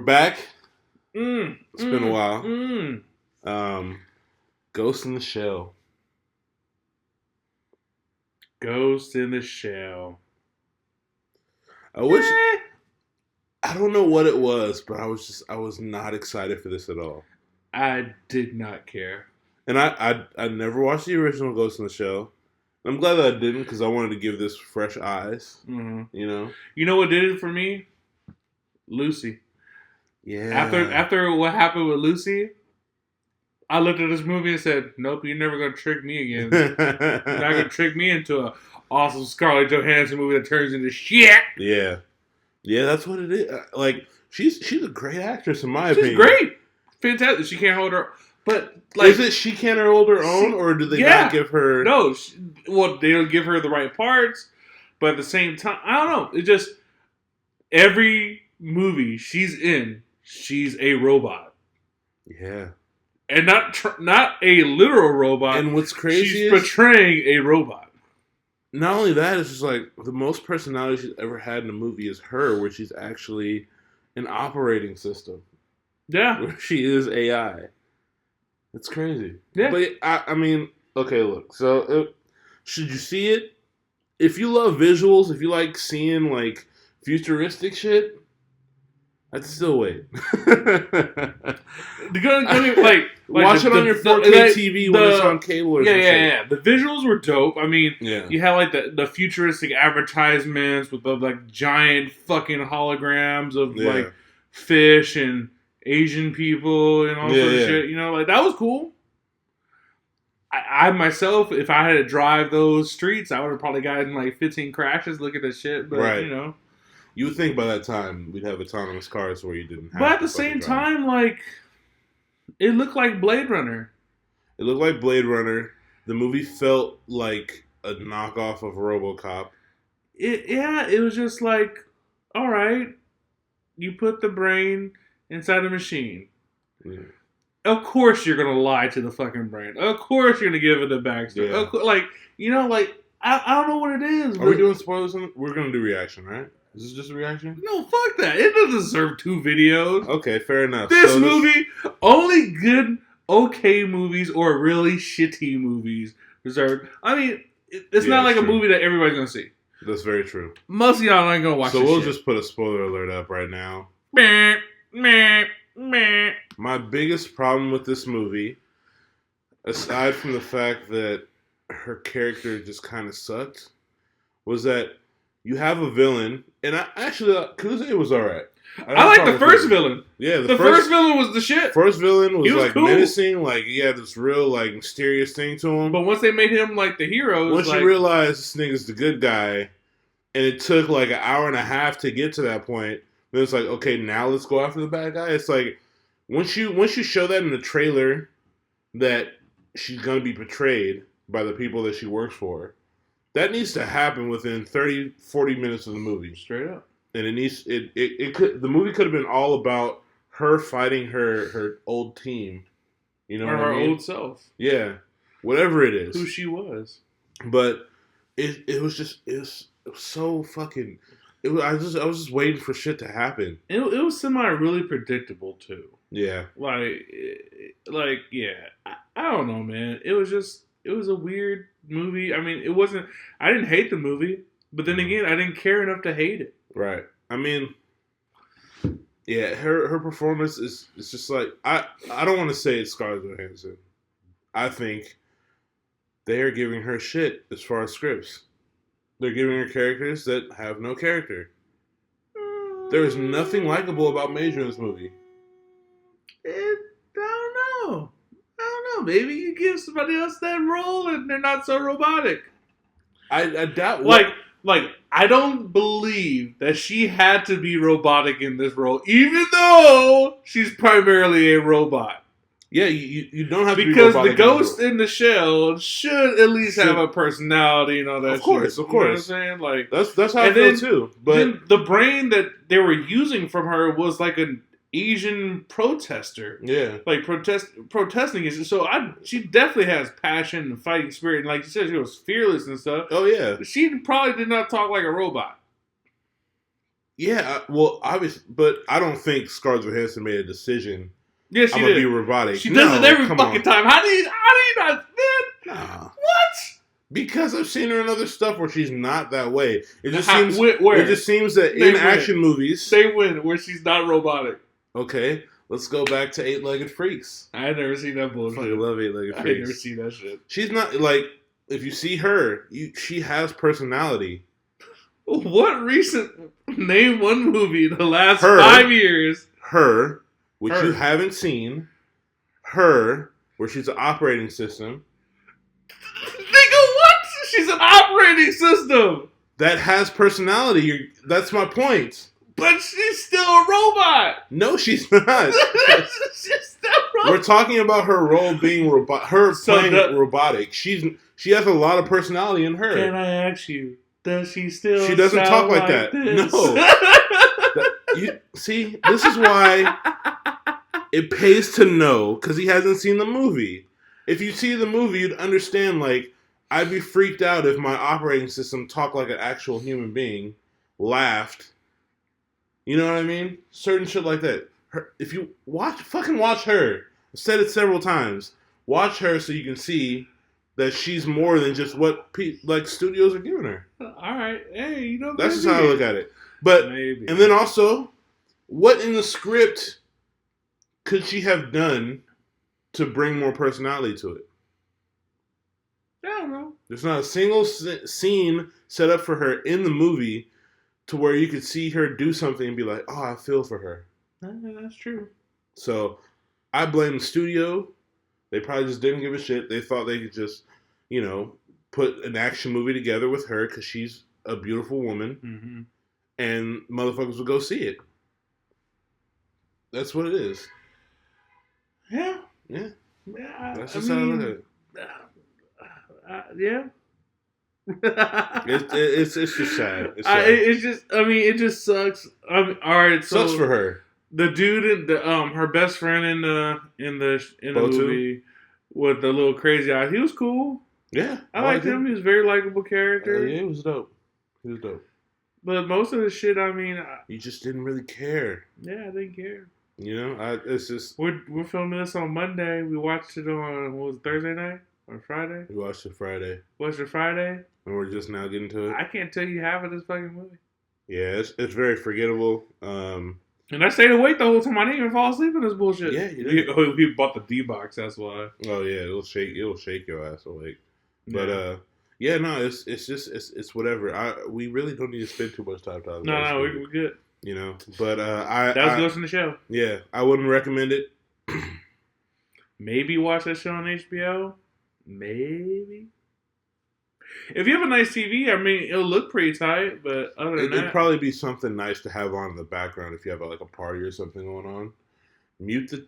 back. It's been a while. Ghost in the Shell. Ghost in the Shell. I wish. I don't know what it was, but I was not excited for this at all. I did not care. And I never watched the original Ghost in the Shell. I'm glad that I didn't because I wanted to give this fresh eyes. Mm-hmm. You know? You know what did it for me? Lucy. Yeah. After what happened with Lucy, I looked at this movie and said, nope, you're never going to trick me again. You're not going to trick me into an awesome Scarlett Johansson movie that turns into shit. Yeah. Yeah, that's what it is. Like, she's a great actress in my opinion. She's great. Fantastic. She can't hold her... But like, is it she can't hold her own, or do they not give her? No, they don't give her the right parts. But at the same time, I don't know. It just every movie she's in, she's a robot. Yeah, and not a literal robot. And what's crazy she's portraying a robot. Not only that, it's just like the most personality she's ever had in a movie is her, where she's actually an operating system. Yeah, where she is AI. It's crazy. Yeah. But I mean, okay, look. So, should you see it? If you love visuals, if you like seeing, like, futuristic shit, I'd still wait. Watch it on your 4K TV when it's on cable or something. Yeah. The visuals were dope. I mean, yeah. You had, like, the futuristic advertisements with the, like, giant fucking holograms of, like, fish and Asian people and all sorts of shit, you know, like that was cool. I myself, if I had to drive those streets, I would have probably gotten like 15 crashes looking at shit. But you know, you would think by that time we'd have autonomous cars where you didn't have. But at the same time, like it looked like Blade Runner. It looked like Blade Runner. The movie felt like a knockoff of RoboCop. It was just like, all right, you put the brain inside a machine. Yeah. Of course you're going to lie to the fucking brain. Of course you're going to give it a backstory. Yeah. Like, you know, like, I don't know what it is. Are we doing spoilers? We're going to do reaction, right? Is this just a reaction? No, fuck that. It doesn't deserve 2 videos. Okay, fair enough. This movie, only good, okay movies or really shitty movies deserve. I mean, it's not like a movie that everybody's going to see. That's very true. Most of y'all aren't going to watch it. So we'll just put a spoiler alert up right now. My biggest problem with this movie, aside from the fact that her character just kind of sucked, was that you have a villain, and I actually, it was alright. I like the first villain. Yeah, the first villain was the shit. First villain was like cool. menacing, like he had this real like mysterious thing to him. But once they made him like the hero, once you realize this nigga's the good guy, and it took like an hour and a half to get to that point. Then it's like, okay, now let's go after the bad guy. It's like once you show that in the trailer that she's gonna be betrayed by the people that she works for, that needs to happen within 30, 40 minutes of the movie. Straight up. And the movie could have been all about her fighting her old team. You know, or what I mean? Her old self. Yeah. Whatever it is. Who she was. But it was so fucking. I was just waiting for shit to happen. It was really predictable too. Yeah. Yeah. I don't know, man. It was a weird movie. I mean, it wasn't. I didn't hate the movie, but then again, I didn't care enough to hate it. Right. I mean, yeah, her performance is just like I don't want to say it's Scarlett Johansson. I think they are giving her shit as far as scripts. They're giving her characters that have no character. There is nothing likable about Major in this movie. I don't know. Maybe you give somebody else that role and they're not so robotic. I doubt. Like, I don't believe that she had to be robotic in this role, even though she's primarily a robot. Yeah, you don't have to be because robotic. The ghost in the shell should at least have a personality and all that. Of course. You know what I'm saying? Like that's how I feel too. But then the brain that they were using from her was like an Asian protester. Yeah, like protesting it. So she definitely has passion and fighting spirit. And like you said, she was fearless and stuff. Oh yeah, she probably did not talk like a robot. Yeah, well, obviously, but I don't think Scarlett Johansson made a decision. Yeah, she I'm did. gonna be robotic. She does it every fucking time. How do you not, man? Nah. What? Because I've seen her in other stuff where she's not that way. It just seems. Where? It just seems that in action movies, say when where she's not robotic. Okay, let's go back to Eight-Legged Freaks. I ain't never seen that bullshit. I fucking love Eight-Legged Freaks. I ain't never seen that shit. She's not like if you see her, she has personality. What recent name one movie in the last 5 years? Her, which you haven't seen. Her, where she's an operating system. Nigga, what? She's an operating system. That has personality. That's my point. But she's still a robot. No, she's not. She's still robot. We're talking about her role being playing robotic. She has a lot of personality in her. Can I ask you? Does she still? She doesn't talk like that. This? No. See, this is why it pays to know because he hasn't seen the movie. If you see the movie, you'd understand. Like, I'd be freaked out if my operating system talked like an actual human being, laughed. You know what I mean? Certain shit like that. If you fucking watch her. I've said it several times. Watch her so you can see that she's more than just what studios are giving her. All right, hey, you know that's just how I look at it. But maybe. And then also, what in the script could she have done to bring more personality to it? I don't know. There's not a single scene set up for her in the movie to where you could see her do something and be like, "Oh, I feel for her." That's true. So I blame the studio. They probably just didn't give a shit. They thought they could just, put an action movie together with her because she's a beautiful woman, and motherfuckers would go see it. That's what it is. Yeah. That's just how I look at it. Yeah. It's just sad. It just sucks. All right, so sucks for her. The dude, her best friend in the movie with the little crazy eyes, he was cool. Yeah, I liked him. He was a very likable character. Yeah, he was dope. But most of the shit, you just didn't really care. Yeah, I didn't care. It's just we're filming this on Monday. We watched it on Thursday night or Friday. We watched it Friday. Friday, and we're just now getting to it. I can't tell you half of this fucking movie. Yeah, it's very forgettable. And I stayed awake the whole time. I didn't even fall asleep in this bullshit. Yeah, you did. We bought the D-box. That's why. Oh yeah, it'll shake your ass awake. But it's whatever. We really don't need to spend too much time talking. No, we're good. But that was Ghost in the Shell. Yeah, I wouldn't recommend it. Maybe watch that show on HBO. Maybe. If you have a nice TV, it'll look pretty tight. But other than that, it'd probably be something nice to have on in the background if you have like a party or something going on. Mute the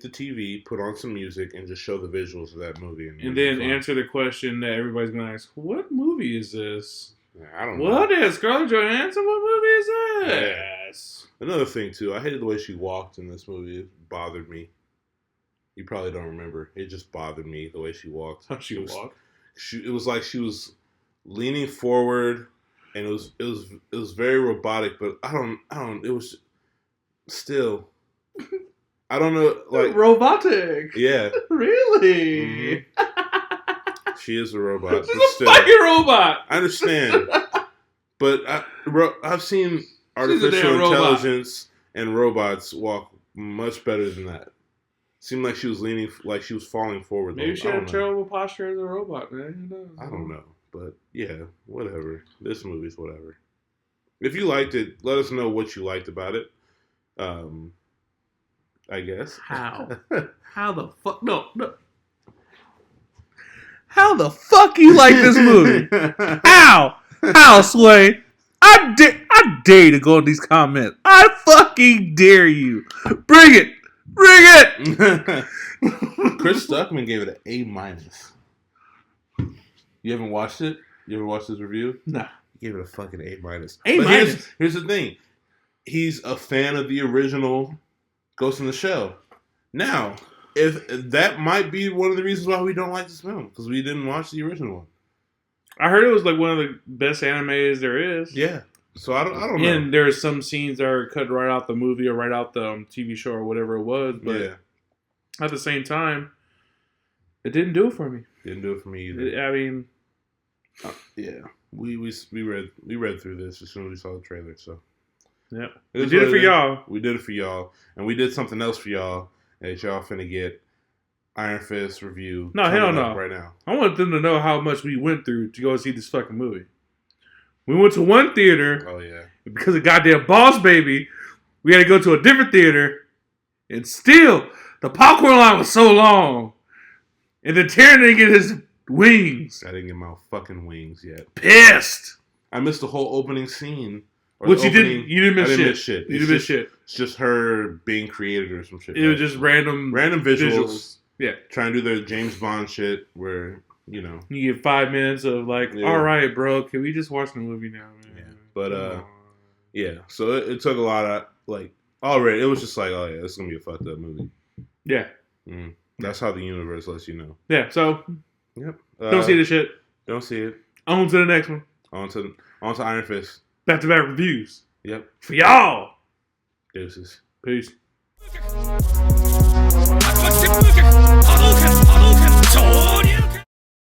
TV, put on some music, and just show the visuals of that movie. And then answer the question that everybody's going to ask, what movie is this? I don't know. What is Scarlett Johansson? What movie is this? Yeah. Another thing, too, I hated the way she walked in this movie. It bothered me. You probably don't remember. It just bothered me, the way she walked. How she walked? It was like she was leaning forward, and it was very robotic, but I don't, it was still... I don't know, like robotic. Yeah, really. Mm-hmm. She is a robot. She's a fucking robot. I understand, but I've seen artificial intelligence and robots walk much better than that. Seemed like she was leaning, like she was falling forward. Maybe she had terrible posture as a robot, man. I don't know, but yeah, whatever. This movie's whatever. If you liked it, let us know what you liked about it. I guess. How? How the fuck? No. How the fuck you like this movie? How? How, Sway? I dare you to go in these comments. I fucking dare you. Bring it. Chris Stuckman gave it an A-. You haven't watched it? You ever watched his review? No. He gave it a fucking A-. A-. Here's the thing. He's a fan of the original Ghost in the Shell. Now, if that might be one of the reasons why we don't like this film, because we didn't watch the original one. I heard it was like one of the best animes there is. Yeah. So I don't know. And there are some scenes that are cut right out the movie or right out the TV show or whatever it was. But at the same time, it didn't do it for me. Didn't do it for me either. I mean, yeah, we read through this as soon as we saw the trailer. So yeah, we did it for y'all. We did it for y'all, and we did something else for y'all that y'all finna get. Iron Fist review. No, hell no. Right now, I want them to know how much we went through to go see this fucking movie. We went to one theater. Oh yeah. Because of goddamn Boss Baby, we had to go to a different theater, and still the popcorn line was so long, and then Taryn didn't get his wings. I didn't get my fucking wings yet. Pissed. I missed the whole opening scene. Which you didn't. You didn't miss shit. You didn't miss shit. It's just her being created or some shit. It was just random visuals. Yeah. Trying to do their James Bond shit where, you know. You get 5 minutes of like, all right, bro, can we just watch the movie now, man? Yeah. But, yeah. So it took a lot of, like, already, it was just like, oh, yeah, this is going to be a fucked up movie. Yeah. That's how the universe lets you know. Yeah, so. Yep. Don't see the shit. Don't see it. On to the next one. On to Iron Fist. Back-to-back reviews. Yep. For y'all. Deuces. Peace. hadouken!